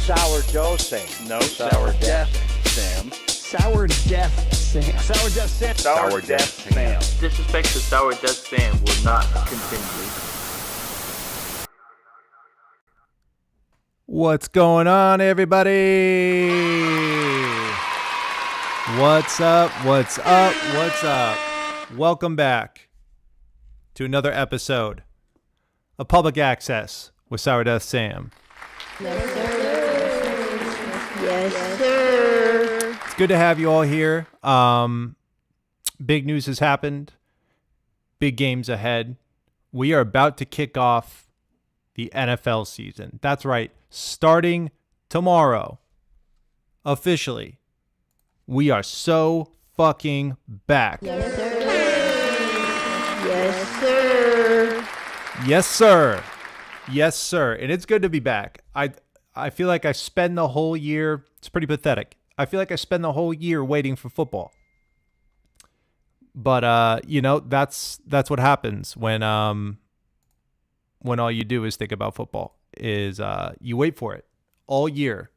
Sourdough Sam. No, Sourdeath Sam. Sourdeath Sam. Sourdeath Sam. Sourdeath Sam. Disrespect to Sourdeath Sam will not continue. What's going on, everybody? What's up? What's up? What's up? Welcome back to another episode of Public Access with Sourdeath Sam. Yes, sir. It's good to have you all here. Big news has happened. Big games ahead. We are about to kick off the NFL season. That's right. Starting tomorrow, officially, we are so fucking back. Yes, sir. Yes, sir. Yes, sir. Yes, sir. And it's good to be back. I feel like I spend the whole year, it's pretty pathetic. I feel like I spend the whole year waiting for football. But that's what happens when all you do is think about football. Is you wait for it all year.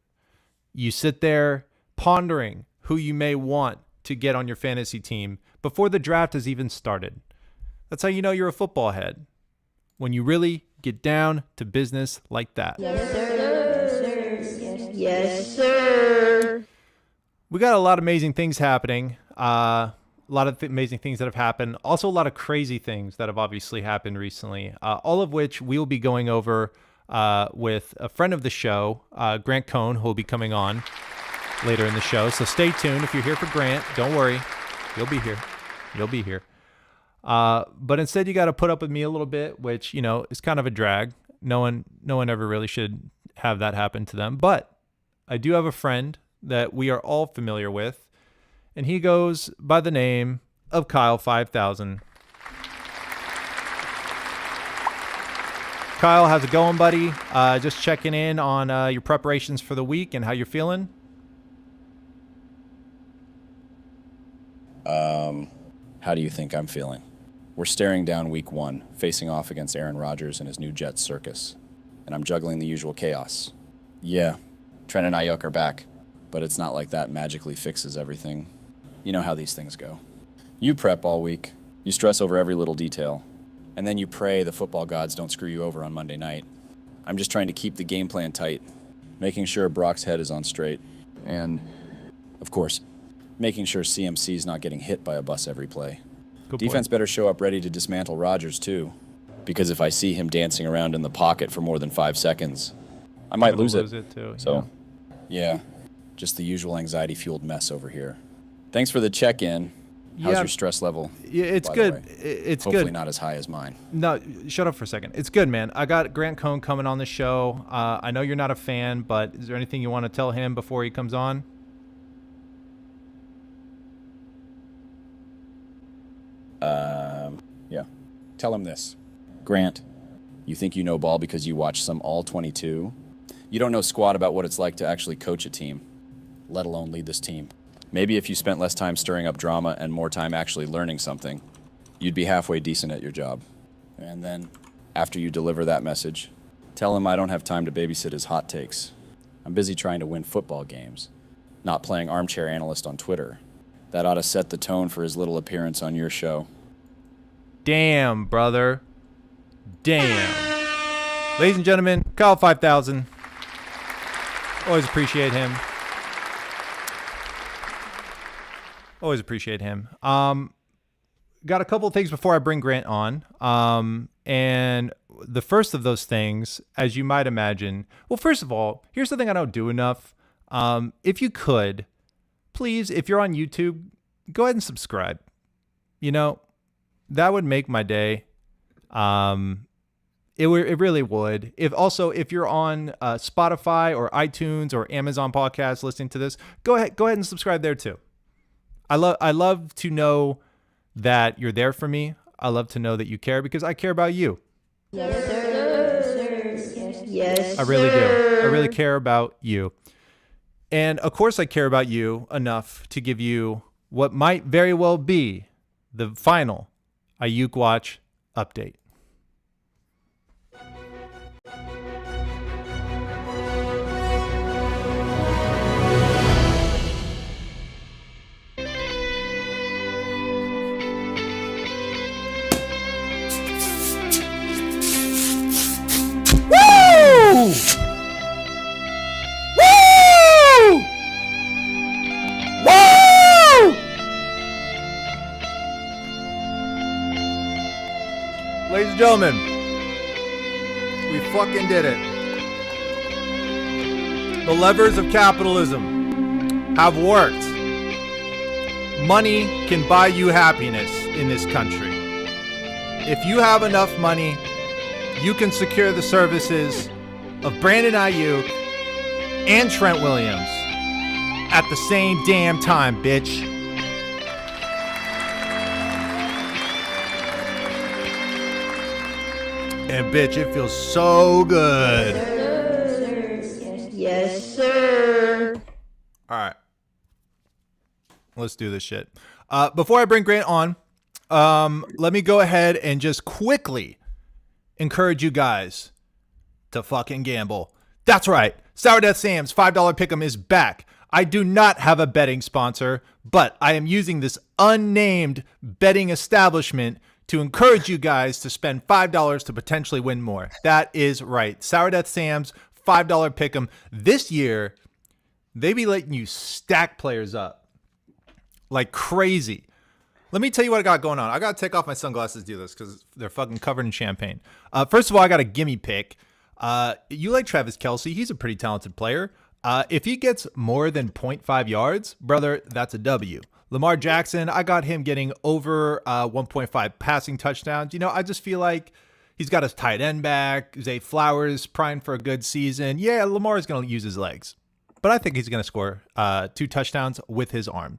You sit there pondering who you may want to get on your fantasy team before the draft has even started. That's how you know you're a football head, when you really get down to business like that. Yes, sir. Yes, sir. We got a lot of amazing things happening. A lot of amazing things that have happened. Also, a lot of crazy things that have obviously happened recently. All of which we will be going over with a friend of the show, Grant Cohn, who will be coming on later in the show. So stay tuned. If you're here for Grant, don't worry. You'll be here. You'll be here. But instead, you got to put up with me a little bit, which, is kind of a drag. No one ever really should have that happen to them. But I do have a friend that we are all familiar with, and he goes by the name of Kyle 5000. Kyle, how's it going, buddy? Just checking in on your preparations for the week and how you're feeling. How do you think I'm feeling? We're staring down week 1, facing off against Aaron Rodgers and his new Jets circus. And I'm juggling the usual chaos. Yeah, Trent and Aiyuk are back, but it's not like that magically fixes everything. You know how these things go. You prep all week. You stress over every little detail. And then you pray the football gods don't screw you over on Monday night. I'm just trying to keep the game plan tight, making sure Brock's head is on straight. And, of course, making sure CMC's not getting hit by a bus every play. Good Defense point. better show up ready to dismantle Rodgers, too. Because if I see him dancing around in the pocket for more than 5 seconds, I might lose it. Too, So, yeah, just the usual anxiety-fueled mess over here. Thanks for the check-in. How's your stress level? Yeah, it's by good. the way? It's Hopefully good. not as high as mine. No, shut up for a second. It's good, man. I got Grant Cohn coming on the show. I know you're not a fan, but is there anything you want to tell him before he comes on? Yeah. Tell him this. Grant, you think you know ball because you watch some All-22? You don't know squat about what it's like to actually coach a team, let alone lead this team. Maybe if you spent less time stirring up drama and more time actually learning something, you'd be halfway decent at your job. And then, after you deliver that message, tell him I don't have time to babysit his hot takes. I'm busy trying to win football games, not playing armchair analyst on Twitter. That ought to set the tone for his little appearance on your show. Damn, brother. Damn. Ladies and gentlemen, Kyle 5000. Always appreciate him. Always appreciate him. Got a couple of things before I bring Grant on. And the first of those things, as you might imagine, well, first of all, here's something I don't do enough. If you could, please, if you're on YouTube, go ahead and subscribe. That would make my day. It really would. If you're on Spotify or iTunes or Amazon Podcasts listening to this, go ahead and subscribe there too. I love to know that you're there for me. I love to know that you care because I care about you. Yes, sir. Yes, I really do. I really care about you. And of course I care about you enough to give you what might very well be the final Aiyuk watch update. Ladies and gentlemen, we fucking did it. The levers of capitalism have worked. Money can buy you happiness in this country. If you have enough money, you can secure the services of Brandon Aiyuk and Trent Williams at the same damn time, bitch. And bitch, it feels so good. Yes, sir. All right. Let's do this shit. Before I bring Grant on, let me go ahead and just quickly encourage you guys to fucking gamble. That's right. Sourdeath Sam's $5 pick'em is back. I do not have a betting sponsor, but I am using this unnamed betting establishment to encourage you guys to spend $5 to potentially win more. That is right. Sourdeath Sam's $5 pick'em. This year, they be letting you stack players up like crazy. Let me tell you what I got going on. I got to take off my sunglasses to do this because they're fucking covered in champagne. First of all, I got a gimme pick. You like Travis Kelce. He's a pretty talented player. If he gets more than 0.5 yards, brother, that's a W. Lamar Jackson, I got him getting over 1.5 passing touchdowns. You know, I just feel like he's got his tight end back. Zay Flowers primed for a good season. Yeah, Lamar is going to use his legs. But I think he's going to score 2 touchdowns with his arm.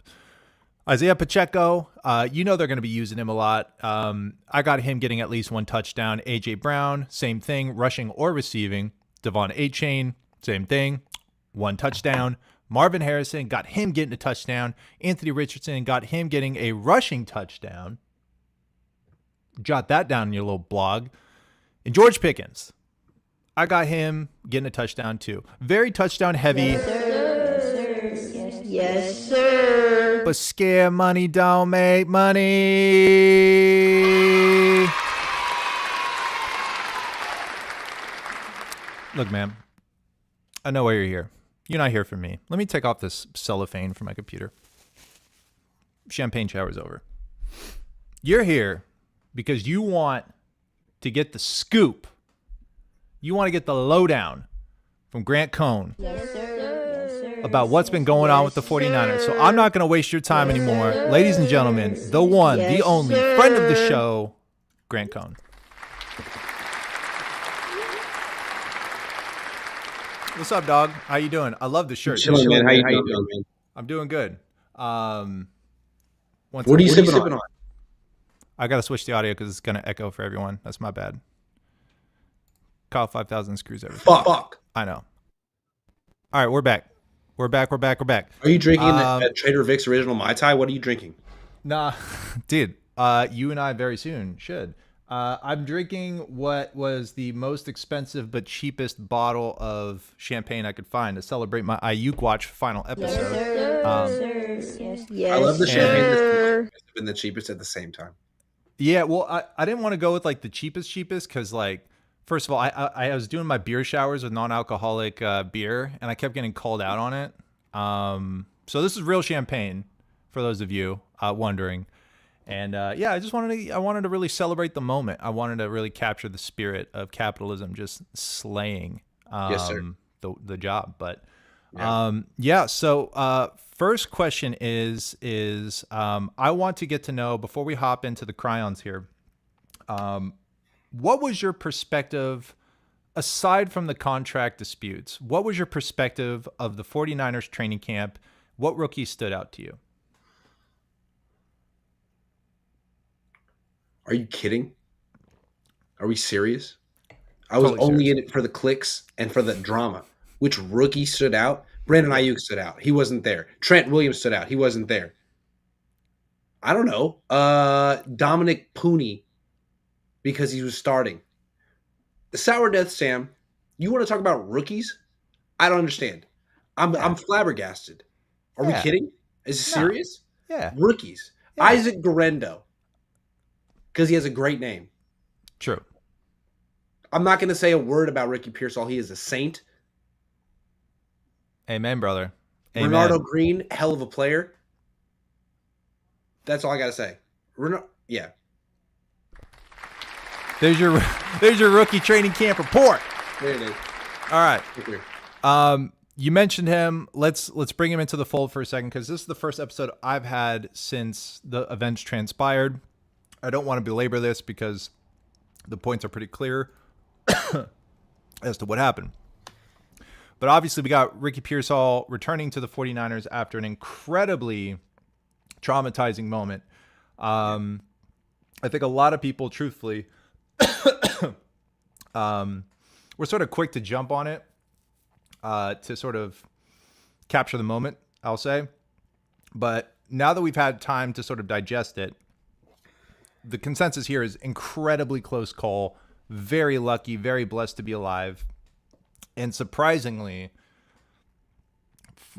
Isaiah Pacheco, you know they're going to be using him a lot. I got him getting at least 1 touchdown. A.J. Brown, same thing, rushing or receiving. Devon A-Chain, same thing, 1 touchdown. Marvin Harrison, got him getting a touchdown. Anthony Richardson, got him getting a rushing touchdown. Jot that down in your little blog. And George Pickens, I got him getting a touchdown too. Very touchdown heavy. Yes, sir. But scare money don't make money. Look, man, I know why you're here. You're not here for me. Let me take off this cellophane from my computer. Champagne shower's over. You're here because you want to get the scoop. You want to get the lowdown from Grant Cohn about what's been going on with the 49ers. So I'm not going to waste your time anymore. Ladies and gentlemen, the one, the only friend of the show, Grant Cohn. What's up, dog? How you doing? I love the shirt. Chilling, man. How you doing, man? I'm doing good. What are you sipping on? I got to switch the audio because it's going to echo for everyone. That's my bad. Kyle 5000 screws everything. Fuck. I know. All right, we're back. We're back. Are you drinking that Trader Vic's original Mai Tai? What are you drinking? Nah, dude. You and I very soon should. I'm drinking what was the most expensive but cheapest bottle of champagne I could find to celebrate my Aiyuk Watch final episode. Yes, I love the champagne that's the sir. most expensive and the cheapest at the same time. Yeah, well, I didn't want to go with like the cheapest because like, first of all, I was doing my beer showers with non-alcoholic beer and I kept getting called out on it. So this is real champagne for those of you wondering. And yeah, I wanted to really celebrate the moment. I wanted to really capture the spirit of capitalism just slaying Yes, sir. the job. But Yeah. So first question is I want to get to know, before we hop into the cryons here, what was your perspective, aside from the contract disputes, what was your perspective of the 49ers training camp? What rookies stood out to you? Are you kidding? Are we serious? I was Totally only serious. in it for the clicks and for the drama. Which rookie stood out? Brandon Aiyuk stood out. He wasn't there. Trent Williams stood out. He wasn't there. I don't know. Dominic Pooney, because he was starting. Sourdeath Sam, you want to talk about rookies? I don't understand. I'm flabbergasted. Are we Yeah. kidding? Is this No. serious? Yeah, Rookies. Yeah. Isaac Garendo, because he has a great name. true. I'm not going to say a word about Ricky Pearsall. He is a saint. Amen, brother. Amen. Bernardo Green, hell of a player. That's all I got to say. Yeah. There's your rookie training camp report. There it is. All right. Right there. You mentioned him. Let's bring him into the fold for a second, because this is the first episode I've had since the events transpired. I don't want to belabor this because the points are pretty clear as to what happened. But obviously we got Ricky Pearsall returning to the 49ers after an incredibly traumatizing moment. I think a lot of people, truthfully, were sort of quick to jump on it, to sort of capture the moment, I'll say. But now that we've had time to sort of digest it, the consensus here is incredibly close call, very lucky, very blessed to be alive, and surprisingly,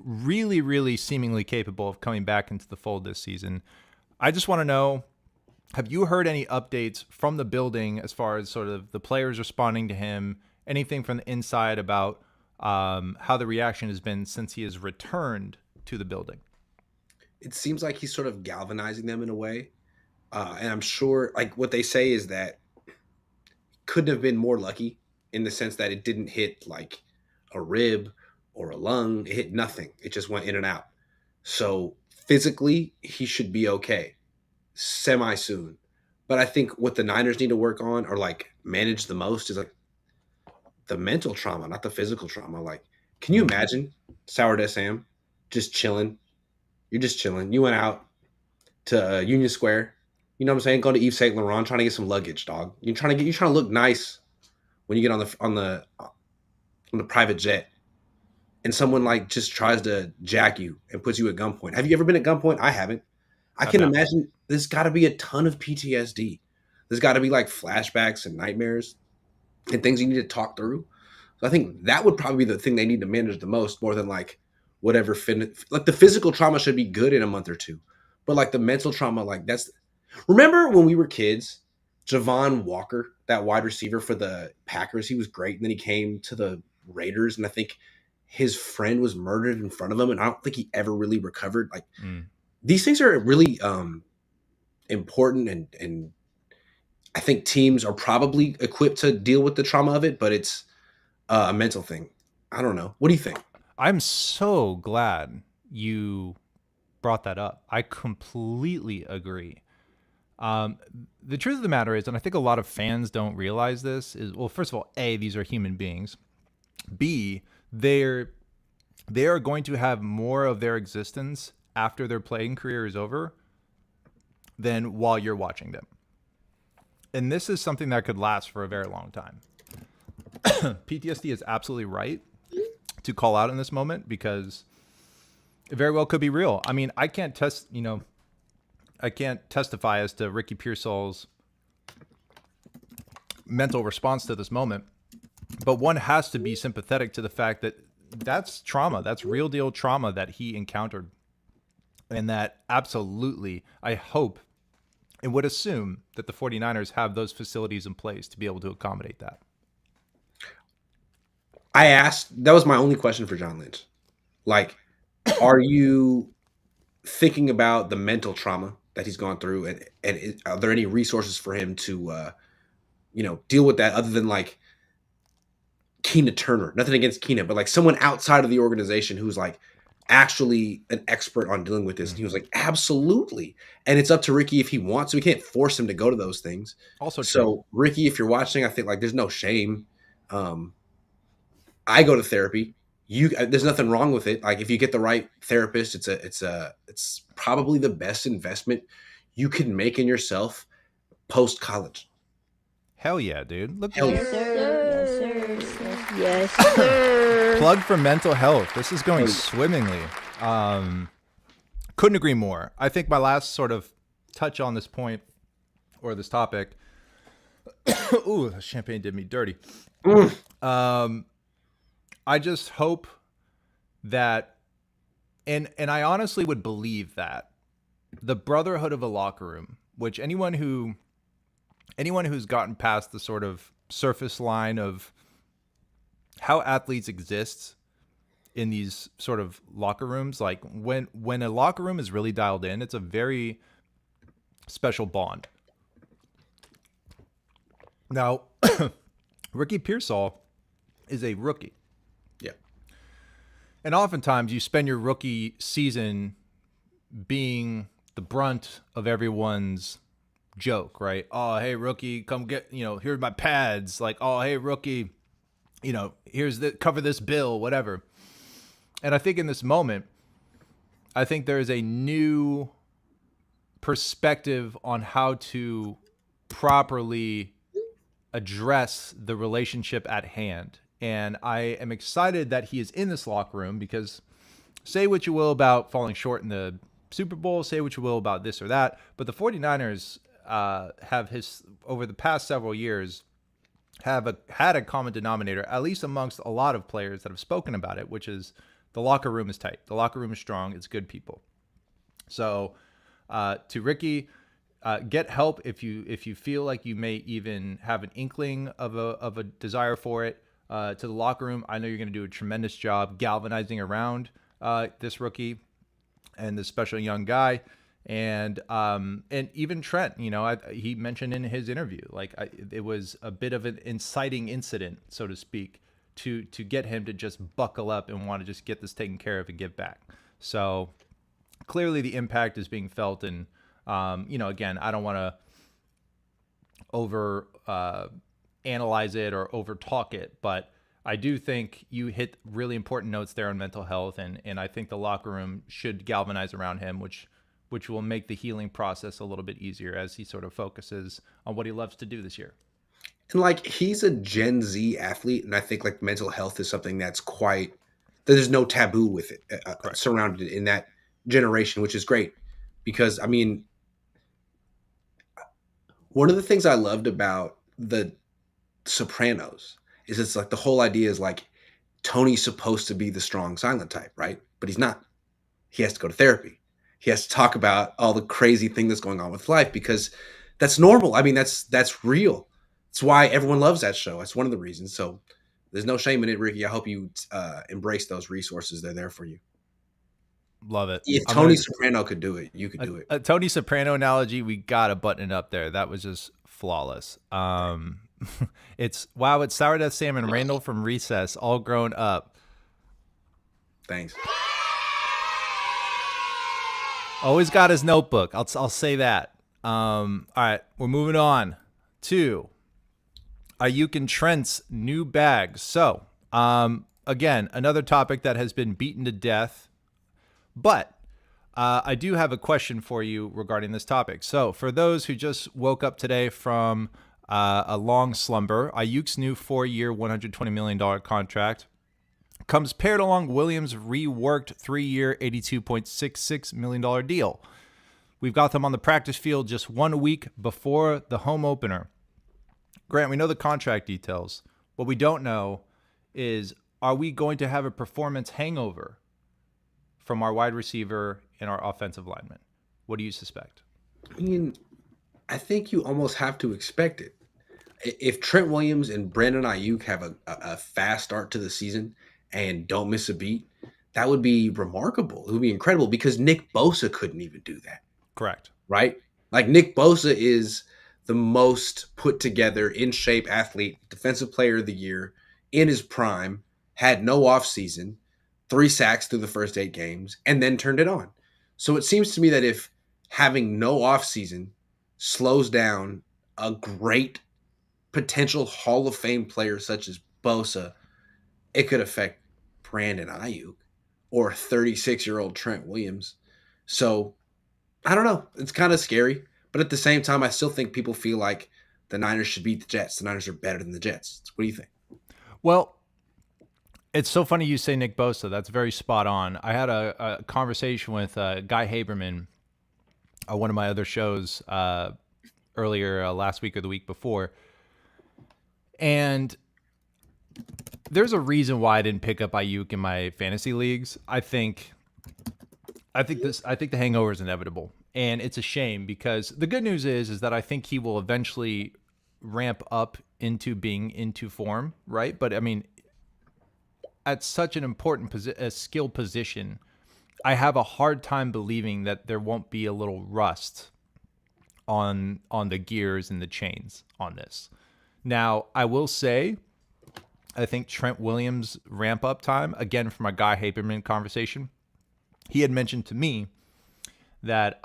really, really seemingly capable of coming back into the fold this season. I just want to know, have you heard any updates from the building as far as sort of the players responding to him, anything from the inside about how the reaction has been since he has returned to the building? It seems like he's sort of galvanizing them in a way. And I'm sure, like, what they say is that couldn't have been more lucky in the sense that it didn't hit like a rib or a lung. It hit nothing. It just went in and out. So physically, he should be okay semi soon. But I think what the Niners need to work on or like manage the most is like the mental trauma, not the physical trauma. Like, can you imagine Sourdeath Sam just chilling? You're just chilling. You went out to Union Square. You know what I'm saying? Going to Yves Saint Laurent, trying to get some luggage, dog. You're trying to look nice when you get on the private jet, and someone like just tries to jack you and puts you at gunpoint. Have you ever been at gunpoint? I haven't. I can imagine there's got to be a ton of PTSD. There's got to be like flashbacks and nightmares and things you need to talk through. So I think that would probably be the thing they need to manage the most, more than like whatever. Like the physical trauma should be good in a month or two, but like the mental trauma, like that's. Remember when we were kids, Javon Walker, that wide receiver for the Packers, he was great. And then he came to the Raiders, and I think his friend was murdered in front of him, and I don't think he ever really recovered. Like these things are really important, and I think teams are probably equipped to deal with the trauma of it, but it's a mental thing. I don't know. What do you think? I'm so glad you brought that up. I completely agree. The truth of the matter is, and I think a lot of fans don't realize this, is, well, first of all, A, these are human beings. B, they are going to have more of their existence after their playing career is over than while you're watching them. And this is something that could last for a very long time. PTSD is absolutely right to call out in this moment, because it very well could be real. I mean, I can't testify as to Ricky Pearsall's mental response to this moment, but one has to be sympathetic to the fact that that's trauma. That's real deal trauma that he encountered. And that absolutely, I hope and would assume that the 49ers have those facilities in place to be able to accommodate that. I asked, that was my only question for John Lynch. Like, are you thinking about the mental trauma that he's gone through, and are there any resources for him to, deal with that other than like Keena Turner? Nothing against Keena, but like someone outside of the organization who's like actually an expert on dealing with this. And he was like, absolutely. And it's up to Ricky if he wants to. We can't force him to go to those things. Also true. So Ricky, if you're watching, I think like there's no shame. I go to therapy. There's nothing wrong with it. Like if you get the right therapist, it's probably the best investment you can make in yourself post college. Hell yeah, dude. Look, Hell yeah. Yes, sir. Yes, sir. Yes, sir. plug for mental health. This is going swimmingly. Couldn't agree more. I think my last sort of touch on this point or this topic. Ooh, the champagne did me dirty. I just hope that, and I honestly would believe that the brotherhood of a locker room, which anyone who's gotten past the sort of surface line of how athletes exist in these sort of locker rooms, like when a locker room is really dialed in, it's a very special bond. Now, Ricky Pearsall is a rookie. Yeah. And oftentimes you spend your rookie season being the brunt of everyone's joke, right? Oh, hey, rookie, come get, here's my pads. Like, oh, hey, rookie, here's cover this bill, whatever. And I think in this moment, I think there is a new perspective on how to properly address the relationship at hand. And I am excited that he is in this locker room because say what you will about falling short in the Super Bowl, say what you will about this or that, but the 49ers have over the past several years had a common denominator, at least amongst a lot of players that have spoken about it, which is the locker room is tight. The locker room is strong. It's good people. So to Ricky, get help if you feel like you may even have an inkling of a desire for it. To the locker room, I know you're going to do a tremendous job galvanizing around this rookie and this special young guy, and even Trent. He mentioned in his interview it was a bit of an inciting incident, so to speak, to get him to just buckle up and want to just get this taken care of and give back. So clearly the impact is being felt, and again, I don't want to over analyze it or over talk it, but I do think you hit really important notes there on mental health, and I think the locker room should galvanize around him, which will make the healing process a little bit easier as he sort of focuses on what he loves to do this year. And he's a Gen Z athlete, and I think mental health is something there's no taboo with it surrounded in that generation, which is great because one of the things I loved about the Sopranos is it's the whole idea is Tony's supposed to be the strong silent type, right? But he's not. He has to go to therapy. He has to talk about all the crazy thing that's going on with life because that's normal. That's real. It's why everyone loves that show. That's one of the reasons. So there's no shame in it, Ricky. I hope you embrace those resources. They're there for you. Love it. If Tony Soprano could do it, you could do it. A Tony Soprano analogy, we got to button it up there. That was just flawless. It's Sourdeath Sam and Randall from Recess, all grown up. Thanks. Always got his notebook. I'll say that. All right, we're moving on to Aiyuk and Trent's new bag. So, again, another topic that has been beaten to death, but I do have a question for you regarding this topic. So, for those who just woke up today from a long slumber, Aiyuk's new 4-year, $120 million contract comes paired along Williams' reworked 3-year, $82.66 million deal. We've got them on the practice field just 1 week before the home opener. Grant, we know the contract details. What we don't know is, are we going to have a performance hangover from our wide receiver and our offensive lineman? What do you suspect? I think you almost have to expect it. If Trent Williams and Brandon Aiyuk have a fast start to the season and don't miss a beat, that would be remarkable. It would be incredible because Nick Bosa couldn't even do that. Correct. Right? Nick Bosa is the most put together, in shape athlete, defensive player of the year, in his prime, had no offseason, 3 sacks through the first 8 games, and then turned it on. So it seems to me that if having no offseason slows down a great potential Hall of Fame player such as Bosa, it could affect Brandon Aiyuk or 36-year-old Trent Williams. So I don't know. It's kind of scary. But at the same time, I still think people feel like the Niners should beat the Jets. The Niners are better than the Jets. What do you think? Well, it's so funny you say Nick Bosa. That's very spot on. I had a conversation with Guy Haberman on one of my other shows earlier last week or the week before. And there's a reason why I didn't pick up Aiyuk in my fantasy leagues. I think the hangover is inevitable. And it's a shame because the good news is that I think he will eventually ramp up into being into form, right? But at such an important skill position, I have a hard time believing that there won't be a little rust on the gears and the chains on this. Now, I will say, I think Trent Williams' ramp up time, again, from our Guy Haberman conversation, he had mentioned to me that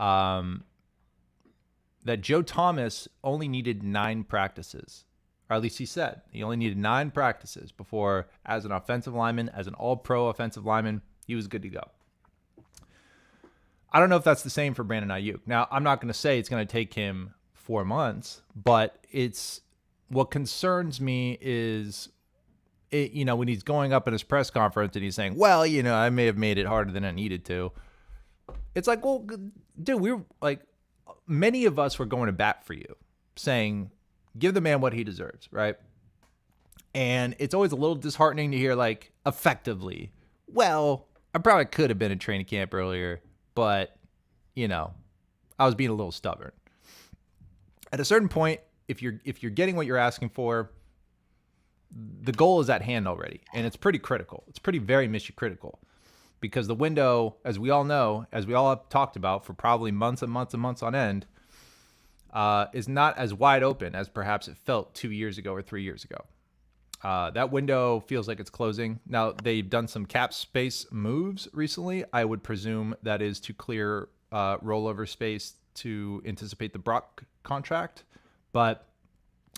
that Joe Thomas only needed 9 practices, or at least he said he only needed 9 practices before, as an offensive lineman, as an all-pro offensive lineman, he was good to go. I don't know if that's the same for Brandon Aiyuk. Now, I'm not going to say it's going to take him 4 months, but it's what concerns me is, when he's going up in his press conference and he's saying, well, I may have made it harder than I needed to. It's like, well, dude, we were like, many of us were going to bat for you, saying, give the man what he deserves, right? And it's always a little disheartening to hear, like, effectively, well, I probably could have been in training camp earlier, but, I was being a little stubborn. At a certain point, if you're getting what you're asking for, the goal is at hand already, and it's pretty critical. It's very mission critical, because the window, as we all know, as we all have talked about for probably months and months and months on end, is not as wide open as perhaps it felt 2 years ago or 3 years ago. That window feels like it's closing. Now, they've done some cap space moves recently. I would presume that is to clear rollover space to anticipate the Brock contract. But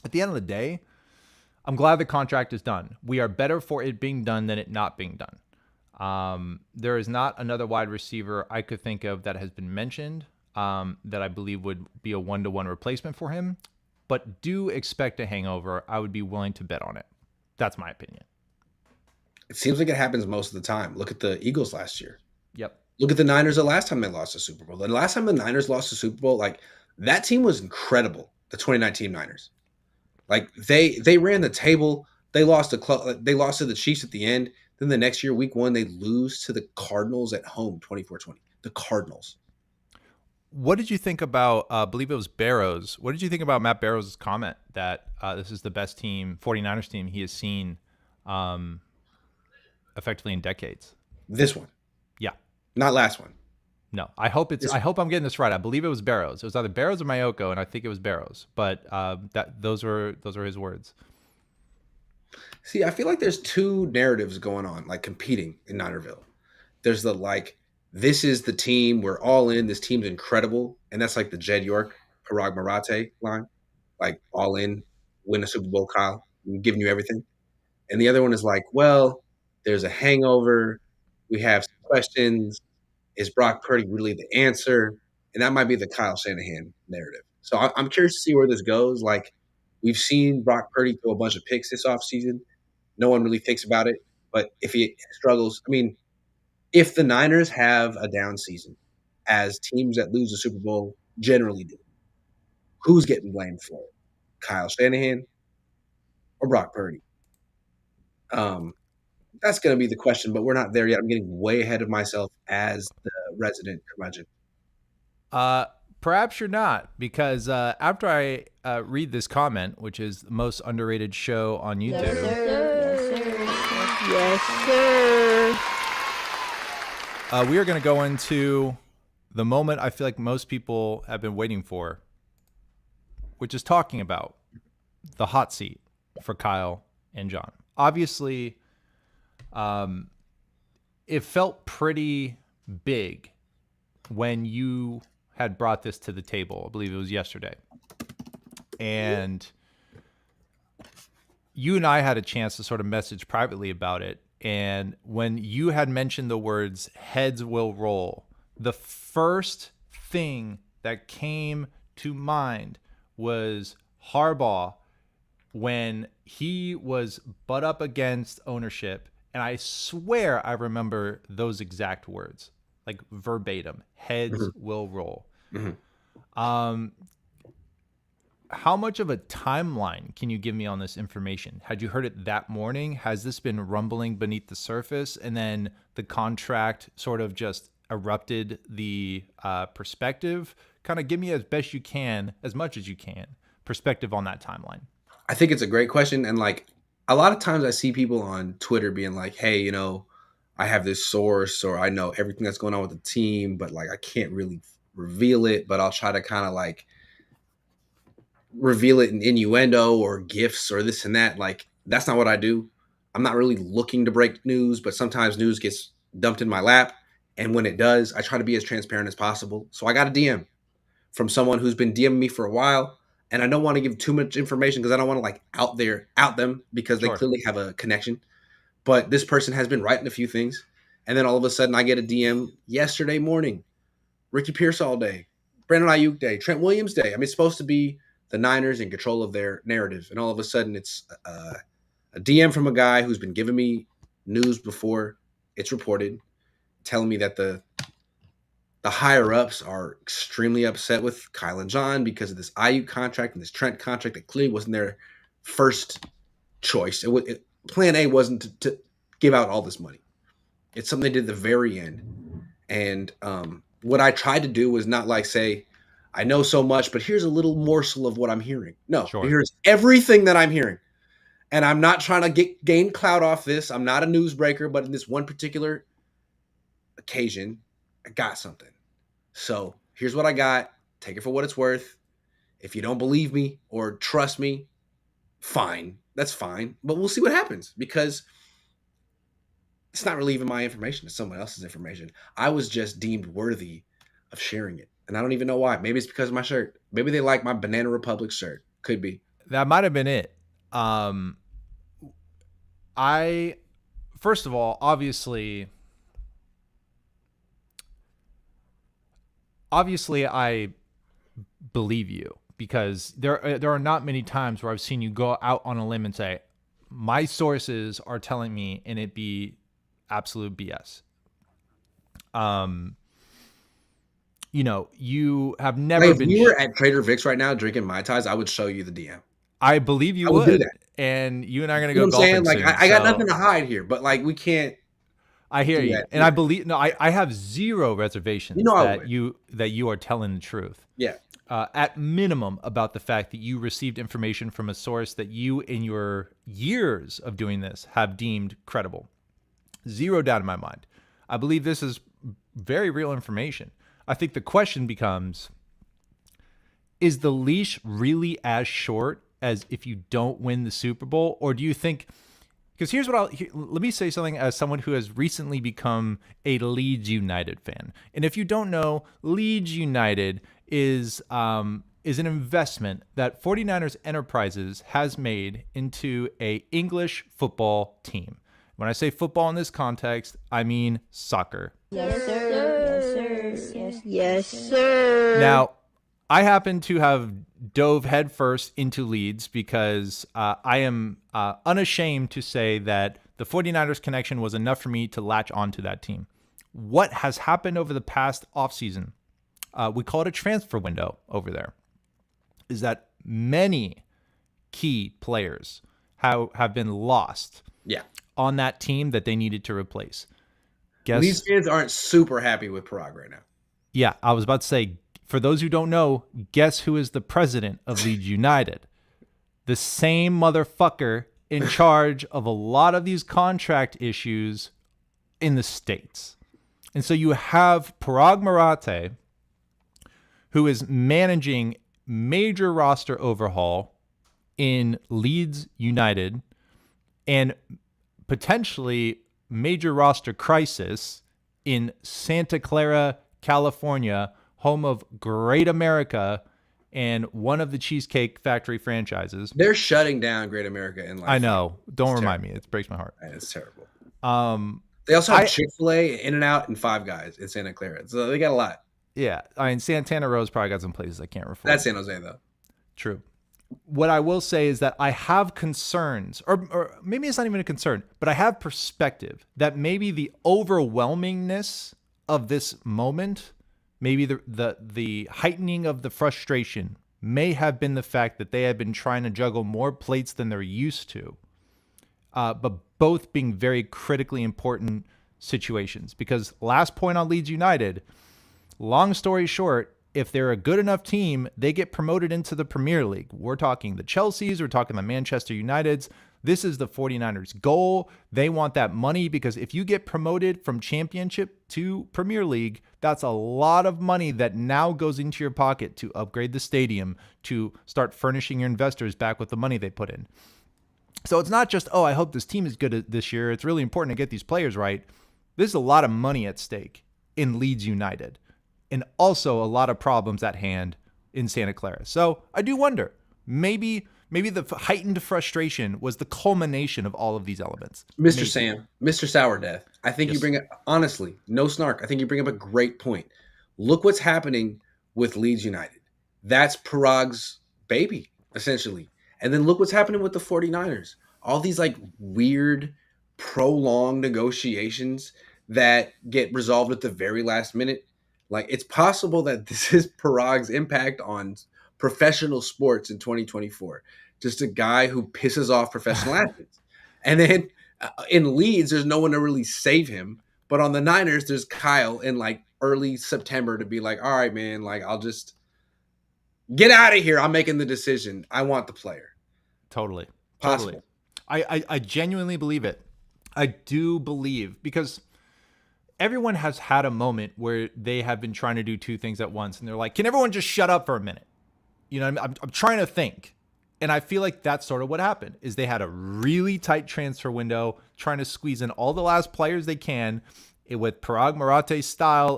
at the end of the day, I'm glad the contract is done. We are better for it being done than it not being done. There is not another wide receiver I could think of that has been mentioned that I believe would be a 1-to-1 replacement for him. But do expect a hangover. I would be willing to bet on it. That's my opinion. It seems like it happens most of the time. Look at the Eagles last year. Yep. Look at the Niners the last time they lost the Super Bowl. The last time the Niners lost the Super Bowl, like, that team was incredible, the 2019 Niners. Like, they ran the table. They lost to the Chiefs at the end. Then the next year, week 1, they lose to the Cardinals at home, 24-20. The Cardinals. What did you think about, I believe it was Barrows. What did you think about Matt Barrows' comment that this is the best 49ers team he has seen effectively in decades? This one. Yeah. Not last one. No, I hope I'm getting this right. I believe it was Barrows. It was either Barrows or Mayoko, and I think it was Barrows. But those were his words. See, I feel like there's 2 narratives going on, like, competing in Ninerville. There's the, like, this is the team, we're all in, this team's incredible. And that's like the Jed York, Parag Marate line. Like, all in, win a Super Bowl, Kyle. I'm giving you everything. And the other one is like, well, there's a hangover. We have some questions. Is Brock Purdy really the answer? And that might be the Kyle Shanahan narrative. So I'm curious to see where this goes. Like, we've seen Brock Purdy throw a bunch of picks this offseason. No one really thinks about it. But if he struggles, I mean, if the Niners have a down season, as teams that lose the Super Bowl generally do, who's getting blamed for it? Kyle Shanahan or Brock Purdy? That's going to be the question, but we're not there yet. I'm getting way ahead of myself as the resident curmudgeon. Perhaps you're not, because after I read this comment, which is the most underrated show on YouTube. Yes, sir. Yes, sir. We are going to go into the moment I feel like most people have been waiting for, which is talking about the hot seat for Kyle and John. Obviously, it felt pretty big when you had brought this to the table. I believe it was yesterday. And you and I had a chance to sort of message privately about it. And when you had mentioned the words heads will roll, the first thing that came to mind was Harbaugh when he was butt up against ownership. And I swear I remember those exact words, like verbatim, heads will roll. How much of a timeline can you give me on this information? Had you heard it that morning? Has this been rumbling beneath the surface? And then the contract sort of just erupted the perspective? Kind of give me as best you can, as much as you can, perspective on that timeline. I think it's a great question. And like, a lot of times I see people on Twitter being like, hey, I have this source, or I know everything that's going on with the team, but like, I can't really reveal it, but I'll try to kind of like reveal it in innuendo or gifts or this and that. Like, that's not what I do. I'm not really looking to break news, but sometimes news gets dumped in my lap. And when it does, I try to be as transparent as possible. So I got a DM from someone who's been DMing me for a while. And I don't want to give too much information because I don't want to like out them because they Sure. clearly have a connection. But this person has been writing a few things. And then all of a sudden I get a DM yesterday morning. Ricky Pearsall day, Brandon Aiyuk day, Trent Williams day. I mean, it's supposed to be the Niners in control of their narrative. And all of a sudden it's a DM from a guy who's been giving me news before it's reported, telling me that the higher ups are extremely upset with Kyle and John because of this Aiyuk contract and this Trent contract that clearly wasn't their first choice. Plan A wasn't to give out all this money. It's something they did at the very end. And what I tried to do was not like say, I know so much, but here's a little morsel of what I'm hearing. No, Sure. Here's everything that I'm hearing. And I'm not trying to gain clout off this. I'm not a newsbreaker, but in this one particular occasion, I got something. So here's what I got. Take it for what it's worth. If you don't believe me or trust me, fine. That's fine. But we'll see what happens because it's not really even my information. It's someone else's information. I was just deemed worthy of sharing it. And I don't even know why. Maybe it's because of my shirt. Maybe they like my Banana Republic shirt. Could be. That might have been it. First of all, obviously I believe you because there are not many times where I've seen you go out on a limb and say, my sources are telling me, and it be absolute BS. You have never Like, if been. you were at Trader Vic's right now drinking Mai Tais, I would show you the DM. I believe you I would do that. And you and I are gonna You know go what I'm golfing saying? Like, soon, I got so nothing to hide here, but like, we can't. I hear do you, that. and I believe. No, I have zero reservations You know I that would. you are telling the truth. Yeah. At minimum, about the fact that you received information from a source that you, in your years of doing this, have deemed credible. Zero doubt in my mind. I believe this is very real information. I think the question becomes, is the leash really as short as if you don't win the Super Bowl? Or do you think, because let me say something as someone who has recently become a Leeds United fan. And if you don't know, Leeds United is an investment that 49ers Enterprises has made into a English football team. When I say football in this context, I mean soccer. Yes, sir. Yes, sir. Yes, sir. Now, I happen to have dove headfirst into Leeds because I am unashamed to say that the 49ers connection was enough for me to latch onto that team. What has happened over the past offseason, we call it a transfer window over there, is that many key players have been lost Yeah. on that team that they needed to replace. These fans aren't super happy with Prague right now. Yeah, I was about to say, for those who don't know, guess who is the president of Leeds United? The same motherfucker in charge of a lot of these contract issues in the States. And so you have Parag Marathe, who is managing major roster overhaul in Leeds United and potentially major roster crisis in Santa Clara, California, home of Great America and one of the Cheesecake Factory franchises. They're shutting down Great America in I know. Don't remind me. It breaks my heart. It's terrible. They also have Chick-fil-A, In-N-Out, and Five Guys in Santa Clara. So they got a lot. Yeah. I mean, Santana Row's probably got some places I can't refer. That's San Jose, though. True. What I will say is that I have concerns, or maybe it's not even a concern, but I have perspective that maybe the overwhelmingness of this moment, maybe the heightening of the frustration may have been the fact that they have been trying to juggle more plates than they're used to, but both being very critically important situations. Because last point on Leeds United, long story short, if they're a good enough team, they get promoted into the Premier League. We're talking the Chelseas, we're talking the Manchester Uniteds. This is the 49ers goal. They want that money because if you get promoted from championship to Premier League, that's a lot of money that now goes into your pocket to upgrade the stadium, to start furnishing your investors back with the money they put in. So it's not just, oh, I hope this team is good this year. It's really important to get these players right. There's a lot of money at stake in Leeds United, and also a lot of problems at hand in Santa Clara. So I do wonder, maybe the heightened frustration was the culmination of all of these elements. Mr. Sam, Mr. Sourdeath, I think Yes. you bring up, honestly, no snark, I think you bring up a great point. Look what's happening with Leeds United. That's Parag's baby, essentially. And then look what's happening with the 49ers. All these like weird, prolonged negotiations that get resolved at the very last minute. Like, it's possible that this is Parag's impact on professional sports in 2024. Just a guy who pisses off professional athletes. And then in Leeds, there's no one to really save him. But on the Niners, there's Kyle in like early September to be like, all right, man, like I'll just get out of here. I'm making the decision. I want the player. Totally. Possible. I genuinely believe it. I do believe, because everyone has had a moment where they have been trying to do two things at once, and they're like, can everyone just shut up for a minute? You know, I'm trying to think. And I feel like that's sort of what happened, is they had a really tight transfer window, trying to squeeze in all the last players they can, with Parag Marate's style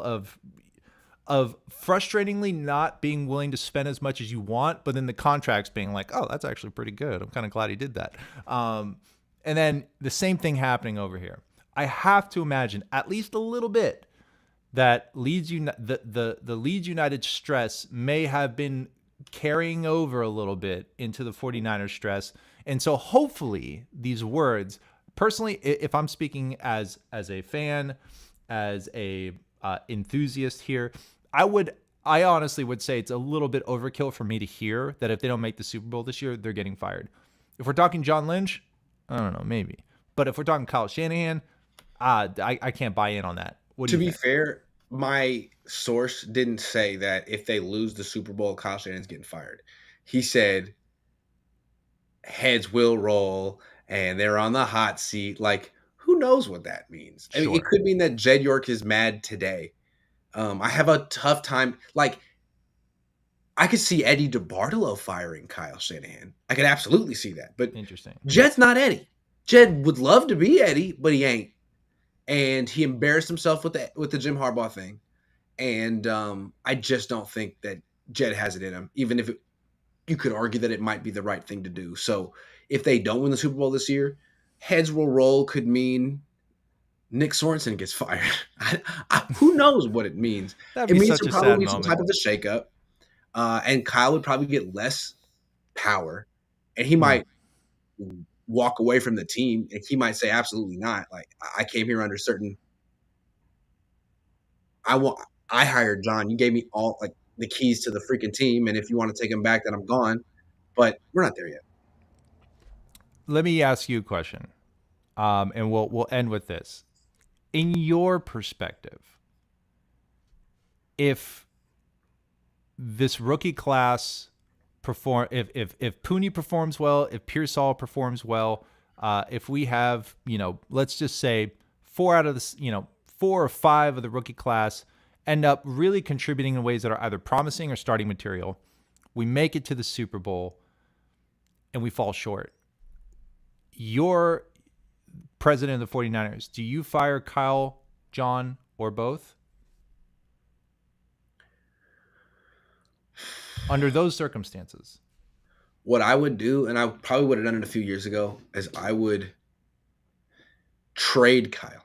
of frustratingly not being willing to spend as much as you want, but then the contracts being like, oh, that's actually pretty good. I'm kind of glad he did that. And then the same thing happening over here. I have to imagine at least a little bit that the Leeds United stress may have been carrying over a little bit into the 49ers stress. And so hopefully these words, personally, if I'm speaking as a fan, as a enthusiast here, I honestly would say it's a little bit overkill for me to hear that if they don't make the Super Bowl this year, they're getting fired. If we're talking John Lynch, I don't know, maybe. But if we're talking Kyle Shanahan, I can't buy in on that. What do To you be think? fair, my source didn't say that if they lose the Super Bowl, Kyle Shanahan's getting fired. He said heads will roll and they're on the hot seat. Like, who knows what that means? I mean, it Sure. could mean that Jed York is mad today. I have a tough time. Like, I could see Eddie DeBartolo firing Kyle Shanahan. I could absolutely see that. But Interesting. Jed's not Eddie. Jed would love to be Eddie, but he ain't. And he embarrassed himself with the Jim Harbaugh thing. And I just don't think that Jed has it in him, even if you could argue that it might be the right thing to do. So if they don't win the Super Bowl this year, heads will roll could mean Nick Sorensen gets fired. Who knows what it means? That'd It be means such a there'll sad probably be some moment. type of a shakeup. And Kyle would probably get less power. And he might walk away from the team. And he might say, absolutely not. Like, I came here under certain I hired John. You gave me all like the keys to the freaking team, and if you want to take them back, then I'm gone. But we're not there yet. Let me ask you a question, and we'll end with this. In your perspective, if this rookie class if Pooney performs well, if Pearsall performs well, if we have, let's just say 4 or 5 of the rookie class end up really contributing in ways that are either promising or starting material, we make it to the Super Bowl and we fall short. You're president of the 49ers. Do you fire Kyle, John, or both? Under those circumstances. What I would do, and I probably would have done it a few years ago, is I would trade Kyle.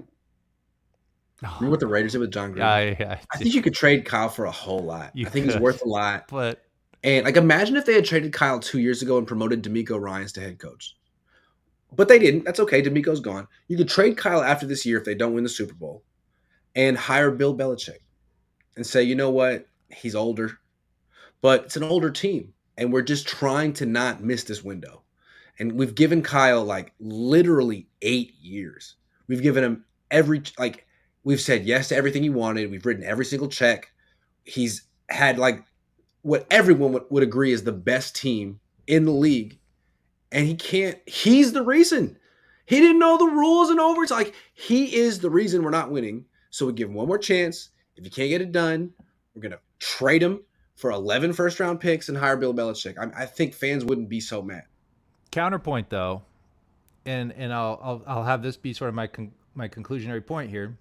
Remember what the Raiders did with John Gruden? Yeah. I think you could trade Kyle for a whole lot. I think he's worth a lot. But And like, imagine if they had traded Kyle 2 years ago and promoted D'Amico Ryans to head coach. But they didn't. That's okay. D'Amico's gone. You could trade Kyle after this year if they don't win the Super Bowl and hire Bill Belichick and say, you know what? He's older, but it's an older team. And we're just trying to not miss this window. And we've given Kyle like literally 8 years. We've given him we've said yes to everything he wanted. We've written every single check. He's had like what everyone would agree is the best team in the league. and he can't. He's the reason. He didn't know the rules and over. It's like he is the reason we're not winning. So we give him one more chance. If you can't get it done, we're gonna trade him for 11 first-round picks and hire Bill Belichick. I think fans wouldn't be so mad. Counterpoint, though, and I'll have this be sort of my conclusionary point here.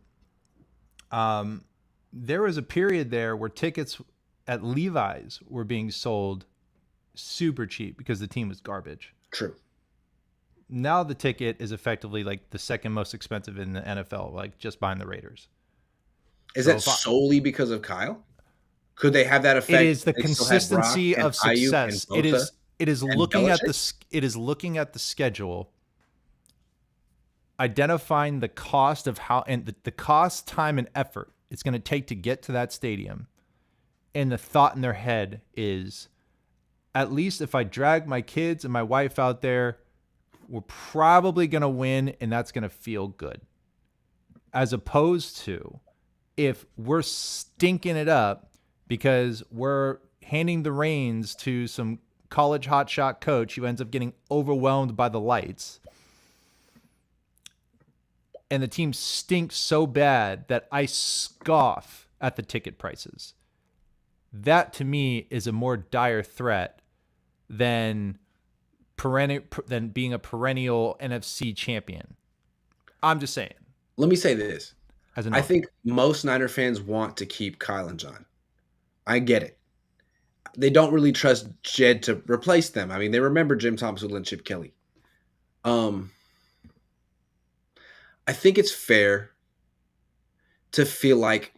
There was a period there where tickets at Levi's were being sold super cheap because the team was garbage. True. Now the ticket is effectively like the second most expensive in the NFL, like just behind the Raiders. Is that solely because of Kyle? Could they have that effect? It is the consistency of success. It is looking at the schedule, identifying the cost of how and the cost, time, and effort it's going to take to get to that stadium. And the thought in their head is, at least if I drag my kids and my wife out there, we're probably going to win, and that's going to feel good. As opposed to if we're stinking it up because we're handing the reins to some college hotshot coach who ends up getting overwhelmed by the lights, and the team stinks so bad that I scoff at the ticket prices. That to me is a more dire threat than being a perennial NFC champion. I'm just saying. Let me say this. I think most Niner fans want to keep Kyle and John. I get it. They don't really trust Jed to replace them. I mean, they remember Jim Thompson and Chip Kelly. I think it's fair to feel like,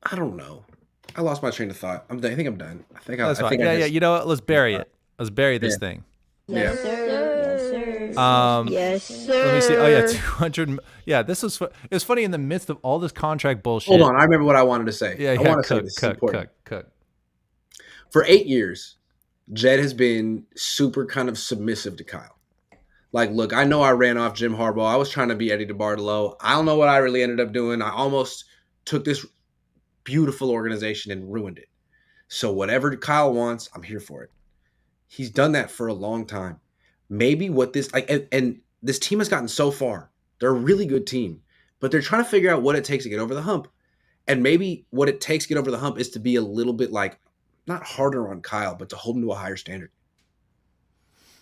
I don't know. I lost my train of thought. I think I'm done. That's fine. Yeah. You know what? Let's bury it. Let's bury this thing. Yes, sir. Yes, sir. Let me see. Oh yeah, 200. Yeah, this was. It was funny in the midst of all this contract bullshit. Hold on, I remember what I wanted to say. Yeah. I want to say this is important. Cook. For 8 years, Jed has been super kind of submissive to Kyle. Like, look, I know I ran off Jim Harbaugh. I was trying to be Eddie DeBartolo. I don't know what I really ended up doing. I almost took this beautiful organization and ruined it. So whatever Kyle wants, I'm here for it. He's done that for a long time. Maybe what this and this team has gotten so far. They're a really good team, but they're trying to figure out what it takes to get over the hump. And maybe what it takes to get over the hump is to be a little bit like, not harder on Kyle, but to hold him to a higher standard.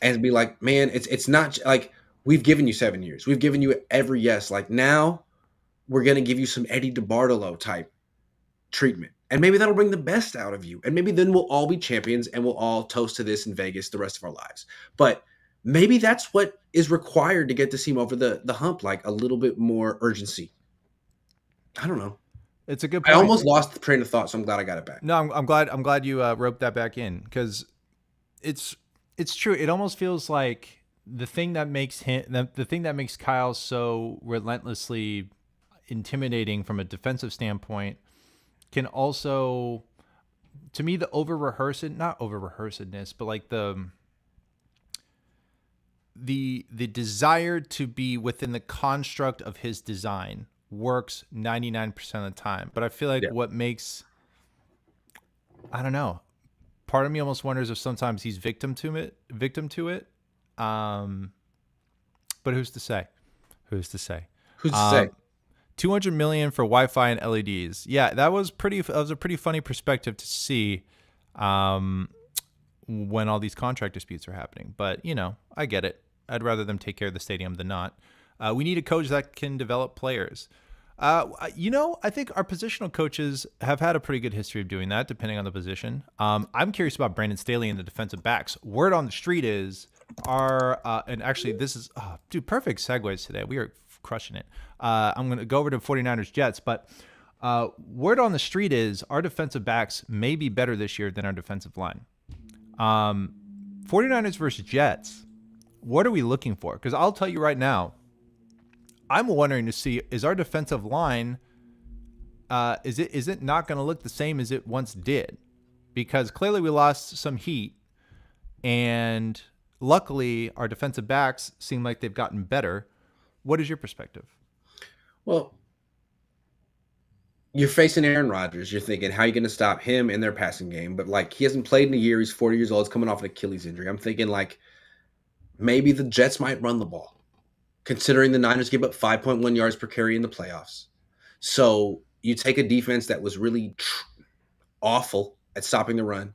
And be like, man, it's not like we've given you 7 years. We've given you every yes. Like now we're going to give you some Eddie DeBartolo type treatment. And maybe that'll bring the best out of you. And maybe then we'll all be champions and we'll all toast to this in Vegas the rest of our lives. But maybe that's what is required to get this team over the hump, like a little bit more urgency. I don't know. It's a good point. I almost lost the train of thought, so I'm glad I got it back. No, I'm glad you roped that back in, because it's true. It almost feels like the thing that makes Kyle so relentlessly intimidating from a defensive standpoint can also, to me, not over-rehearsedness, but like the desire to be within the construct of his design works 99% of the time. But I feel like what makes, I don't know, part of me almost wonders if sometimes he's victim to it. But who's to say? Who's to say? 200 million for Wi-Fi and LEDs. Yeah, that was a pretty funny perspective to see when all these contract disputes are happening. But, I get it. I'd rather them take care of the stadium than not. We need a coach that can develop players. I think our positional coaches have had a pretty good history of doing that, depending on the position. I'm curious about Brandon Staley and the defensive backs. Word on the street is and actually this is, perfect segues today. We are crushing it. I'm going to go over to 49ers Jets, but word on the street is our defensive backs may be better this year than our defensive line. 49ers versus Jets. What are we looking for? Because I'll tell you right now, I'm wondering to see, is our defensive line, is it not going to look the same as it once did? Because clearly we lost some heat, and luckily our defensive backs seem like they've gotten better. What is your perspective? Well, you're facing Aaron Rodgers. You're thinking, how are you going to stop him in their passing game? But like, he hasn't played in a year. He's 40 years old. He's coming off an Achilles injury. I'm thinking like maybe the Jets might run the ball, considering the Niners give up 5.1 yards per carry in the playoffs. So you take a defense that was really awful at stopping the run.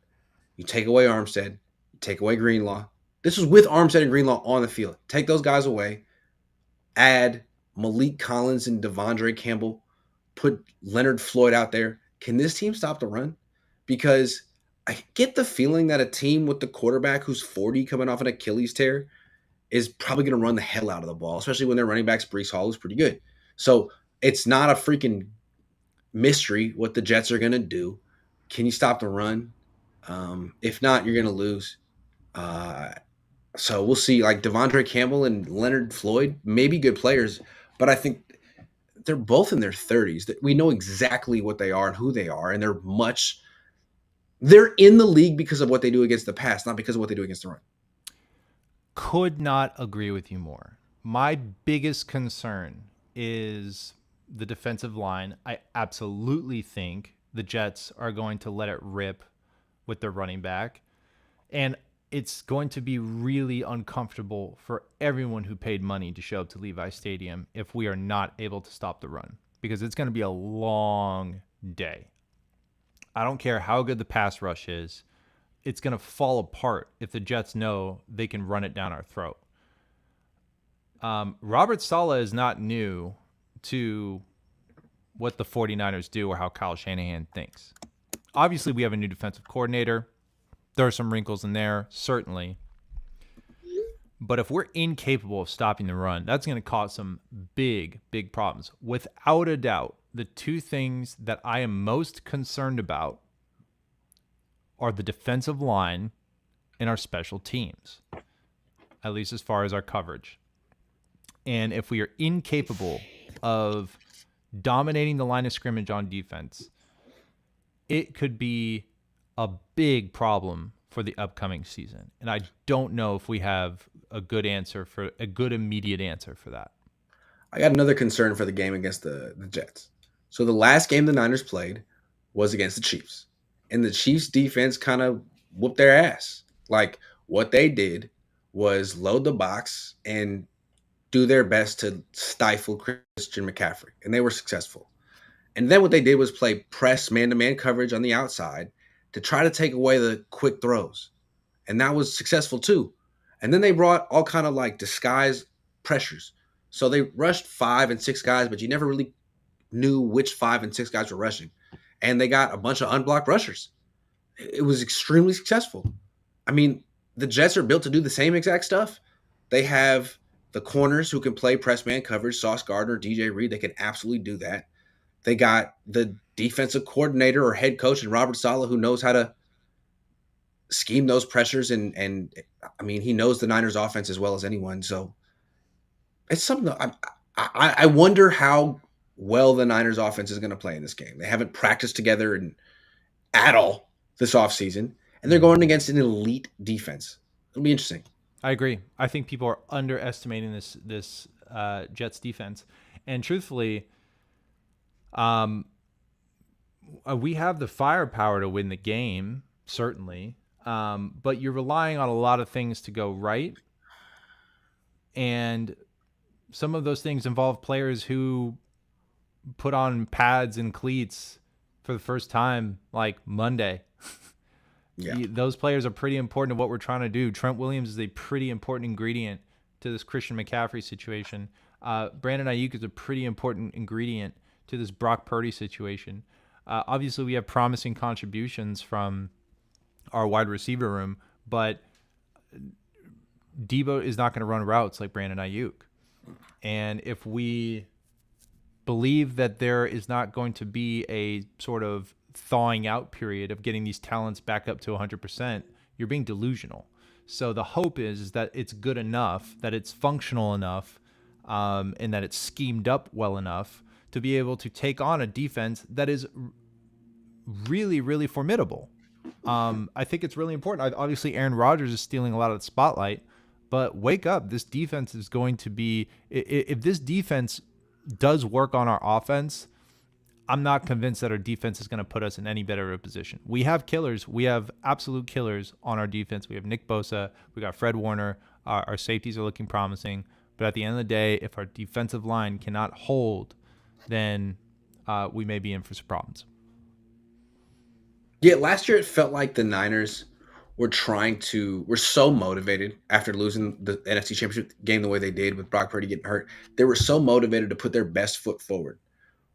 You take away Armstead. You take away Greenlaw. This was with Armstead and Greenlaw on the field. Take those guys away. Add Malik Collins and Devondre Campbell. Put Leonard Floyd out there. Can this team stop the run? Because I get the feeling that a team with the quarterback who's 40 coming off an Achilles tear is probably going to run the hell out of the ball, especially when their running back's Breece Hall, who's pretty good. So it's not a freaking mystery what the Jets are going to do. Can you stop the run? If not, you're going to lose. So we'll see. Like Devondre Campbell and Leonard Floyd, maybe good players, but I think they're both in their 30s. That we know exactly what they are and who they are, and they're in the league because of what they do against the pass, not because of what they do against the run. Could not agree with you more. My biggest concern is the defensive line. I absolutely think the Jets are going to let it rip with their running back. And it's going to be really uncomfortable for everyone who paid money to show up to Levi Stadium if we are not able to stop the run, because it's going to be a long day. I don't care how good the pass rush is. It's going to fall apart if the Jets know they can run it down our throat. Robert Saleh is not new to what the 49ers do or how Kyle Shanahan thinks. Obviously, we have a new defensive coordinator. There are some wrinkles in there, certainly. But if we're incapable of stopping the run, that's going to cause some big, big problems. Without a doubt, the two things that I am most concerned about are the defensive line and our special teams, at least as far as our coverage. And if we are incapable of dominating the line of scrimmage on defense, it could be a big problem for the upcoming season. And I don't know if we have a good immediate answer for that. I got another concern for the game against the Jets. So the last game the Niners played was against the Chiefs. And the Chiefs defense kind of whooped their ass. Like, what they did was load the box and do their best to stifle Christian McCaffrey. And they were successful. And then what they did was play press man-to-man coverage on the outside to try to take away the quick throws. And that was successful too. And then they brought all kind of like disguised pressures. So they rushed 5 and 6 guys, but you never really knew which 5 and 6 guys were rushing. And they got a bunch of unblocked rushers. It was extremely successful. I mean, the Jets are built to do the same exact stuff. They have the corners who can play press man coverage, Sauce Gardner, DJ Reed. They can absolutely do that. They got the defensive coordinator or head coach and Robert Saleh who knows how to scheme those pressures. And I mean, he knows the Niners offense as well as anyone. So it's something I wonder how well the Niners offense is going to play in this game. They haven't practiced together at all this offseason, and they're going against an elite defense. It'll be interesting. I agree. I think people are underestimating this Jets defense. And truthfully, we have the firepower to win the game, certainly. But you're relying on a lot of things to go right. And some of those things involve players who put on pads and cleats for the first time like Monday. Yeah. Those players are pretty important to what we're trying to do. Trent Williams is a pretty important ingredient to this Christian McCaffrey situation. Brandon Aiyuk is a pretty important ingredient to this Brock Purdy situation. Obviously, we have promising contributions from our wide receiver room, but Debo is not going to run routes like Brandon Aiyuk. And if we believe that there is not going to be a sort of thawing out period of getting these talents back up to 100%, you're being delusional. So the hope is that it's good enough, that it's functional enough, and that it's schemed up well enough to be able to take on a defense that is really, really formidable. I think it's really important. Obviously, Aaron Rodgers is stealing a lot of the spotlight, but wake up. This defense is going to be – if this defense does work on our offense, I'm not convinced that our defense is going to put us in any better of a position. We have killers. We have absolute killers on our defense. We have Nick Bosa. We got Fred Warner. Our safeties are looking promising. But at the end of the day, if our defensive line cannot hold, then we may be in for some problems. Yeah, last year it felt like the Niners were so motivated after losing the NFC Championship game the way they did with Brock Purdy getting hurt. They were so motivated to put their best foot forward.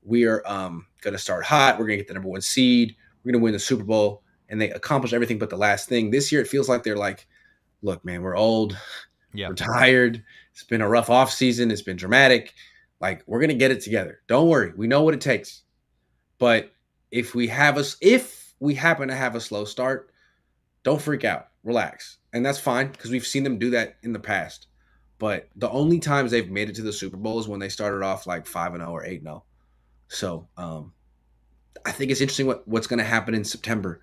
We are going to start hot. We're going to get the number 1 seed. We're going to win the Super Bowl. And they accomplished everything but the last thing. This year it feels like they're like, look, man, we're old. Yeah. We're tired. It's been a rough offseason. It's been dramatic. Like, we're going to get it together. Don't worry. We know what it takes. But if we happen to have a slow start, don't freak out. Relax. And that's fine because we've seen them do that in the past. But the only times they've made it to the Super Bowl is when they started off like 5-0 or 8-0. So I think it's interesting what's going to happen in September.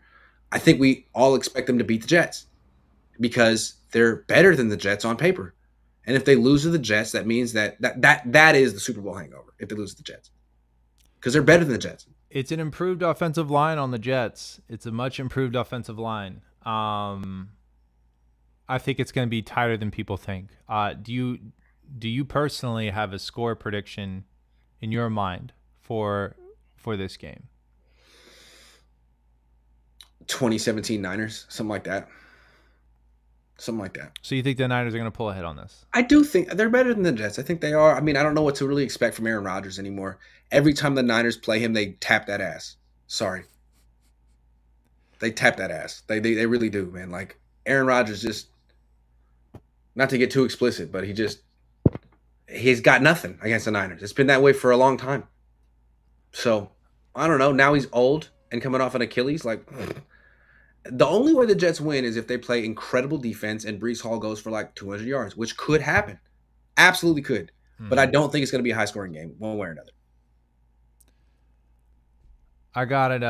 I think we all expect them to beat the Jets because they're better than the Jets on paper. And if they lose to the Jets, that means that is the Super Bowl hangover if they lose to the Jets because they're better than the Jets. It's an improved offensive line on the Jets. It's a much improved offensive line. I think it's going to be tighter than people think. Do you personally have a score prediction in your mind for this game? 2017 Niners, something like that. So you think the Niners are going to pull ahead on this? I do think they're better than the Jets. I think they are. I mean, I don't know what to really expect from Aaron Rodgers anymore. Every time the Niners play him, they tap that ass. Sorry. They tap that ass. They really do, man. Like, Aaron Rodgers just, not to get too explicit, but he's got nothing against the Niners. It's been that way for a long time. So, I don't know. Now he's old and coming off an Achilles. Like, the only way the Jets win is if they play incredible defense and Breece Hall goes for like 200 yards, which could happen. Absolutely could. But I don't think it's going to be a high-scoring game one way or another. I got it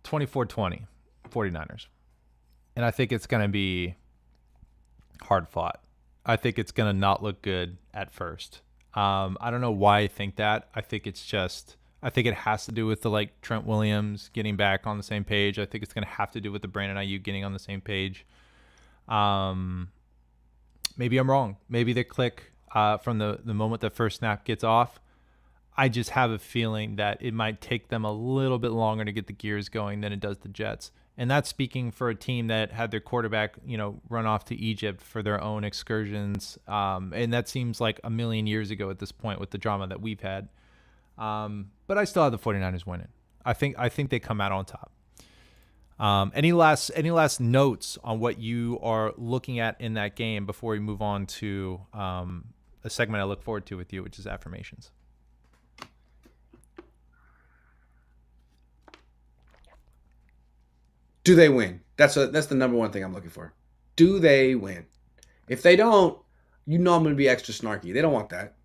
24-20, 49ers. And I think it's going to be hard fought. I think it's going to not look good at first. I don't know why I think that. I think it has to do with the Trent Williams getting back on the same page. I think it's going to have to do with the Brandon Aiyuk getting on the same page. Maybe I'm wrong. Maybe they click from the moment the first snap gets off. I just have a feeling that it might take them a little bit longer to get the gears going than it does the Jets. And that's speaking for a team that had their quarterback, run off to Egypt for their own excursions. And that seems like a million years ago at this point with the drama that we've had. But I still have the 49ers winning. I think they come out on top. Any last notes on what you are looking at in that game before we move on to a segment I look forward to with you, which is affirmations? Do they win? That's the number one thing I'm looking for. Do they win? If they don't, I'm going to be extra snarky. They don't want that.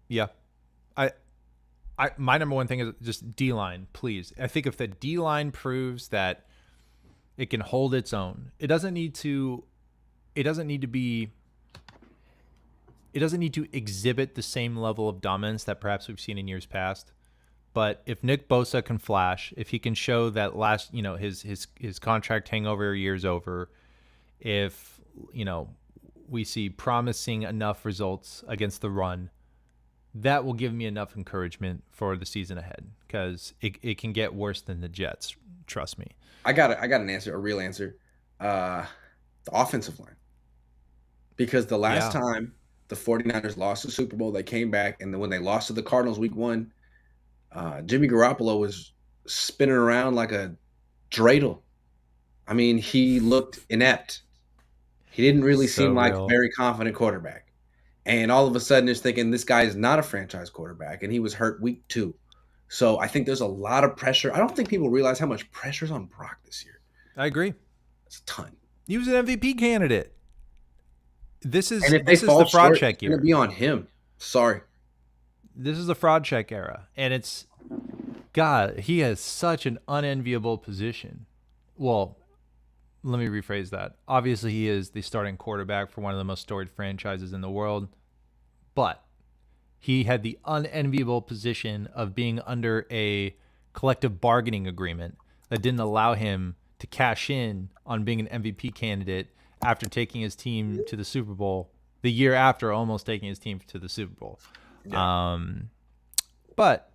Yeah. My number one thing is just D-line, please. I think if the D-line proves that it can hold its own, it doesn't need to exhibit the same level of dominance that perhaps we've seen in years past. But if Nick Bosa can flash, if he can show that his contract hangover year's over, if we see promising enough results against the run, that will give me enough encouragement for the season ahead because it can get worse than the Jets. Trust me. I got an answer, a real answer. The offensive line. Because the last time the 49ers lost the Super Bowl, they came back, and then when they lost to the Cardinals week 1, Jimmy Garoppolo was spinning around like a dreidel. I mean, he looked inept. He didn't really seem like a very confident quarterback. And all of a sudden, it's thinking this guy is not a franchise quarterback, and he was hurt week 2. So I think there's a lot of pressure. I don't think people realize how much pressure is on Brock this year. I agree. It's a ton. He was an MVP candidate. This is the fraud check year. It's going to be on him. Sorry. This is the fraud check era, and it's God. He has such an unenviable position. Well, let me rephrase that. Obviously, he is the starting quarterback for one of the most storied franchises in the world, but he had the unenviable position of being under a collective bargaining agreement that didn't allow him to cash in on being an MVP candidate after taking his team to the Super Bowl, the year after almost taking his team to the Super Bowl. Yeah. But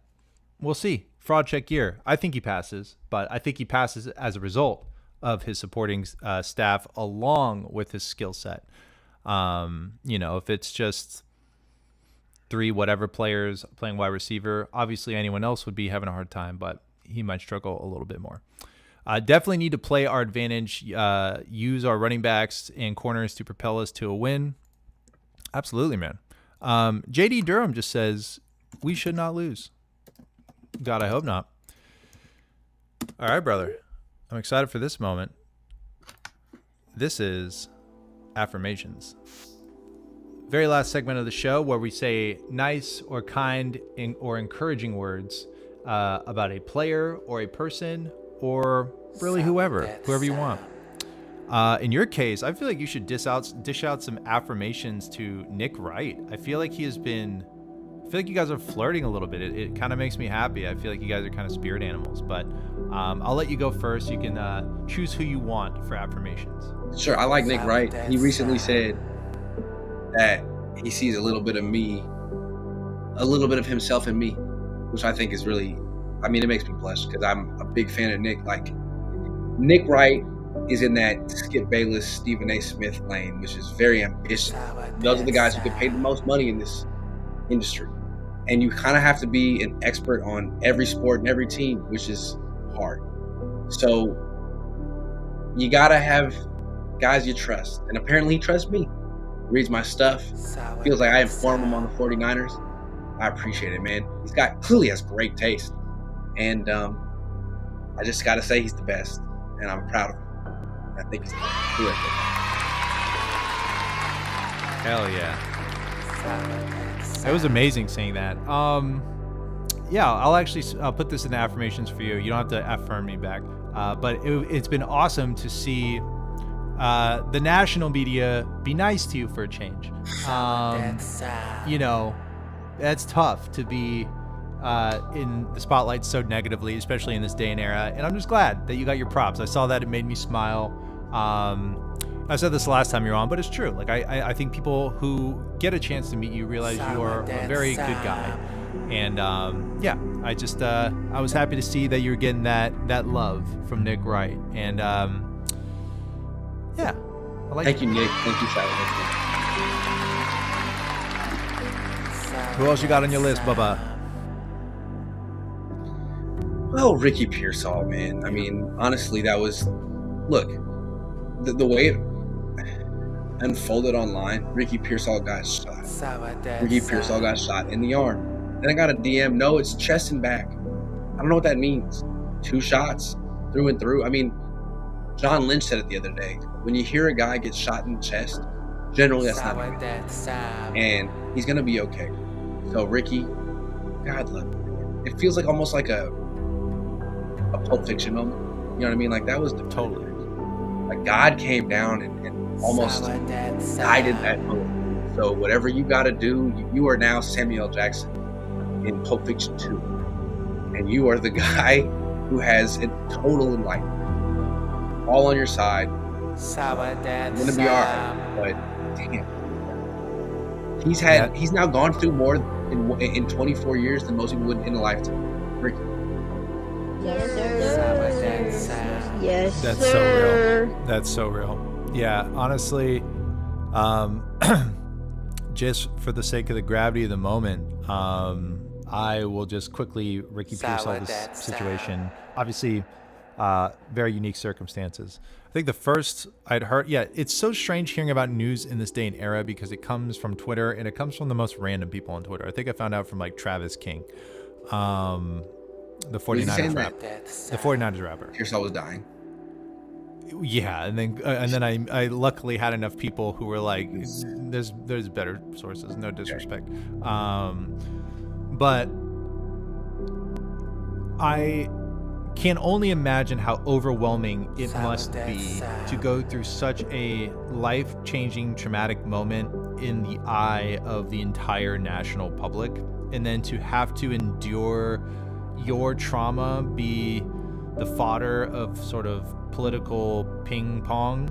we'll see. Fraud check year. I think he passes, but I think he passes as a result of his supporting staff along with his skill set. If it's just 3 whatever players playing wide receiver, obviously anyone else would be having a hard time, but he might struggle a little bit more. Definitely need to play our advantage, use our running backs and corners to propel us to a win. Absolutely, man. JD Durham just says, we should not lose. God, I hope not. All right, brother. I'm excited for this moment. This is affirmations. Very last segment of the show where we say nice or kind or encouraging words about a player or a person or really whoever you want. In your case, I feel like you should dish out some affirmations to Nick Wright. I feel like you guys are flirting a little bit. It kind of makes me happy. I feel like you guys are kind of spirit animals, but I'll let you go first. You can choose who you want for affirmations. Sure. I like Nick Wright. He recently said that he sees a little bit of me, a little bit of himself in me, which I think is really, it makes me blush because I'm a big fan of Nick. Like, Nick Wright is in that Skip Bayless, Stephen A. Smith lane, which is very ambitious. Those are the guys who get paid the most money in this industry. And you kind of have to be an expert on every sport and every team, which is hard. So you got to have guys you trust. And apparently he trusts me. Reads my stuff. Feels like I inform him on the 49ers. I appreciate it, man. Clearly has great taste. And I just got to say he's the best. And I'm proud of him. I think he's terrific. Hell yeah. It was amazing saying that. I'll put this in the affirmations for you. You don't have to affirm me back. But it's been awesome to see the national media be nice to you for a change. That's tough to be in the spotlight so negatively, especially in this day and era. And I'm just glad that you got your props. I saw that. It made me smile. I said this last time you were on, but it's true. Like, I think people who get a chance to meet you realize you are a very good guy. And I was happy to see that you're getting that love from Nick Wright. And I like Thank you, Nick. Thank you, Sally. Who else you got on your list, Bubba? Well, Ricky Pearsall, man. Honestly, that was, look, the way it unfolded online. Ricky Pearsall got shot. Ricky Pearsall got shot in the arm. Then I got a DM. No, it's chest and back. I don't know what that means. 2 shots through and through. John Lynch said it the other day. When you hear a guy get shot in the chest, generally that's not good. And he's gonna be okay. So Ricky, God love him. It feels like almost like a Pulp Fiction moment. You know what I mean? Like, that was totally. Like, God came down and almost guided that moment. So whatever you got to do, you are now Samuel Jackson in Pulp Fiction 2. And you are the guy who has a total enlightenment. All on your side. You're going to be all right. But, damn. He's now gone through more in 24 years than most people would in a lifetime. Ricky. Yes, sir. Yes, That's sir. so real. That's so real. Yeah, honestly, just for the sake of the gravity of the moment, I will just quickly Ricky Pearsall this situation. Obviously, very unique circumstances. I think the first I'd heard, it's so strange hearing about news in this day and era because it comes from Twitter and it comes from the most random people on Twitter. I think I found out from like Travis King. The 49ers rapper. The 49ers rapper. Pearsall was dying. Yeah, and then I luckily had enough people who were like, there's better sources. No disrespect. But I can only imagine how overwhelming it must be to go through such a life-changing traumatic moment in the eye of the entire national public, and then to have to endure your trauma be the fodder of sort of political ping pong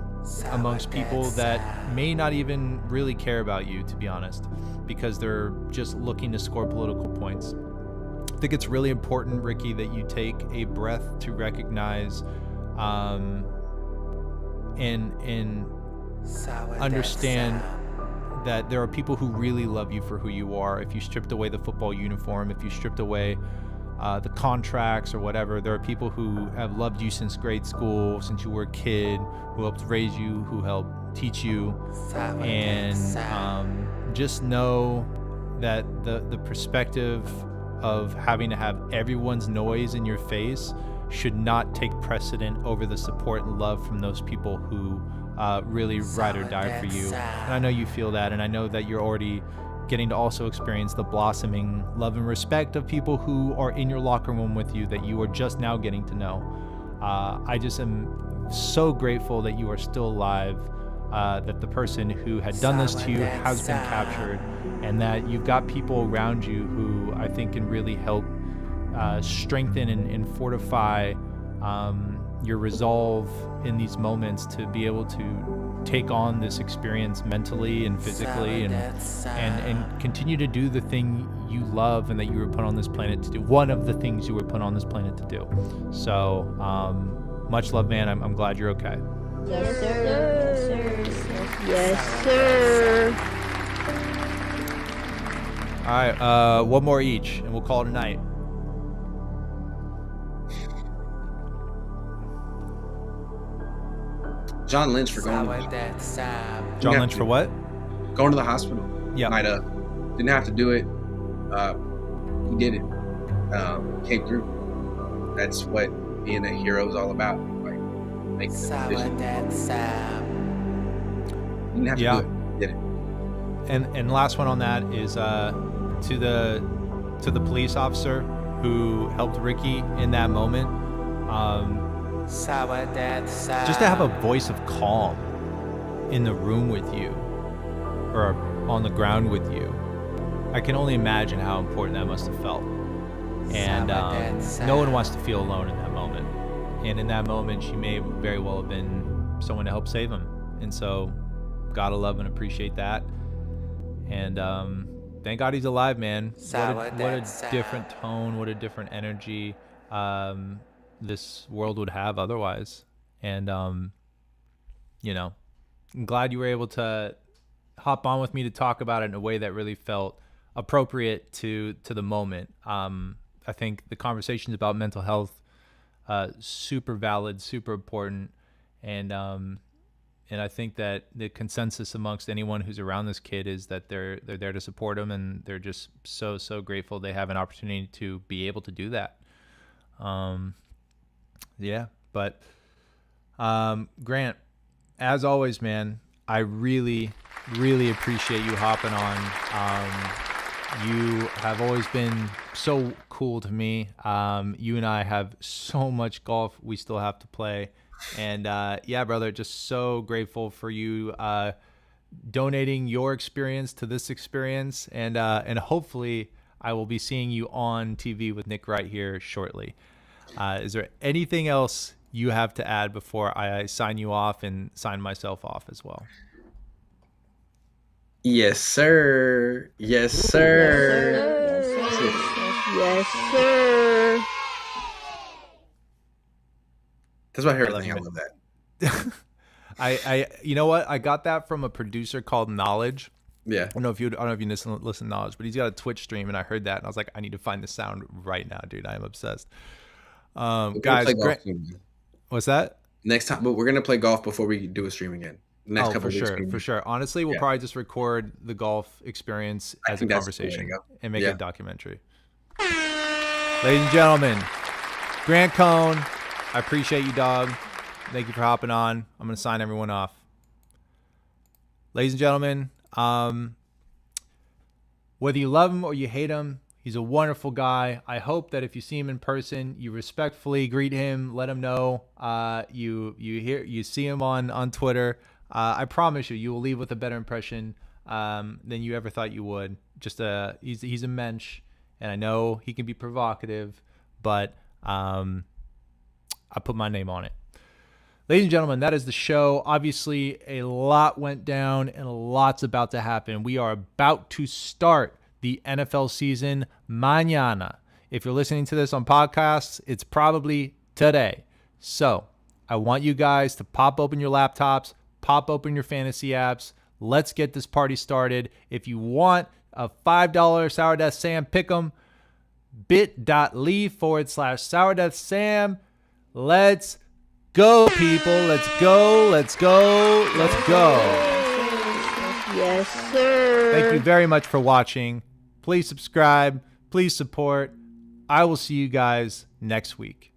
amongst people that may not even really care about you, to be honest, because they're just looking to score political points. I think it's really important, Ricky, that you take a breath to recognize and understand that there are people who really love you for who you are. If you stripped away the football uniform, if you stripped away the contracts or whatever, there are people who have loved you since grade school, since you were a kid, who helped raise you, who helped teach you. And just know that the perspective of having to have everyone's noise in your face should not take precedent over the support and love from those people who really ride or die for you. And I know you feel that, and I know that you're already getting to also experience the blossoming love and respect of people who are in your locker room with you that you are just now getting to know. I just am so grateful that you are still alive, that the person who had done this to you has been captured, and that you've got people around you who I think can really help strengthen and fortify your resolve in these moments to be able to take on this experience mentally and physically and continue to do the thing you love and that you were put on this planet to do. One of the things you were put on this planet to do. So much love, man. I'm glad you're okay. Yes, sir. Yes, sir. All right, one more each, and we'll call it a night. John Lynch for going. John Lynch for what? Going to the hospital. Yeah. Might didn't have to do it. He did it. Came through. That's what being a hero is all about. Like making a decision. Didn't have to do it. Did it. And last one on that is to the police officer who helped Ricky in that moment. Just to have a voice of calm in the room with you or on the ground with you, I can only imagine how important that must have felt. And no one wants to feel alone in that moment. And in that moment, she may very well have been someone to help save him. And so, gotta love and appreciate that. And thank God he's alive, man. What a different tone, what a different energy this world would have otherwise. And I'm glad you were able to hop on with me to talk about it in a way that really felt appropriate to the moment. I think the conversations about mental health super valid, super important, and I think that the consensus amongst anyone who's around this kid is that they're there to support him, and they're just so grateful they have an opportunity to be able to do that. But Grant, as always, man, I really appreciate you hopping on. You have always been so cool to me. You and I have so much golf we still have to play. And brother, just so grateful for you donating your experience to this experience. And hopefully I will be seeing you on TV with Nick right here shortly. Is there anything else you have to add before I sign you off and sign myself off as well? Yes, sir. Yes, sir. Yes, sir. That's what I heard. I love that. I you know what? I got that from a producer called Knowledge. Yeah. I don't know if you listen to Knowledge, but he's got a Twitch stream, and I heard that, and I was like, I need to find the sound right now, dude. I am obsessed. Guys, what's that? Next time, but we're gonna play golf before we do a stream again. Next couple for sure. Honestly, we'll probably just record the golf experience as a conversation and make it a documentary. Ladies and gentlemen, Grant Cohn, I appreciate you, dog. Thank you for hopping on. I'm gonna sign everyone off. Ladies and gentlemen, whether you love him or you hate him, He's a wonderful guy. I hope that if you see him in person, you respectfully greet him, let him know you see him on Twitter. I promise you will leave with a better impression than you ever thought you would. Just he's a mensch, and I know he can be provocative, but I put my name on it. Ladies and gentlemen, that is the show. Obviously, a lot went down and a lot's about to happen. We are about to start the NFL season mañana. If you're listening to this on podcasts, it's probably today. So I want you guys to pop open your laptops, pop open your fantasy apps. Let's get this party started. If you want a $5 Sourdeath Sam pick'em, bit.ly/Sourdeath Sam. Let's go, people. Let's go. Let's go. Let's go. Yes, sir. Thank you very much for watching. Please subscribe. Please support. I will see you guys next week.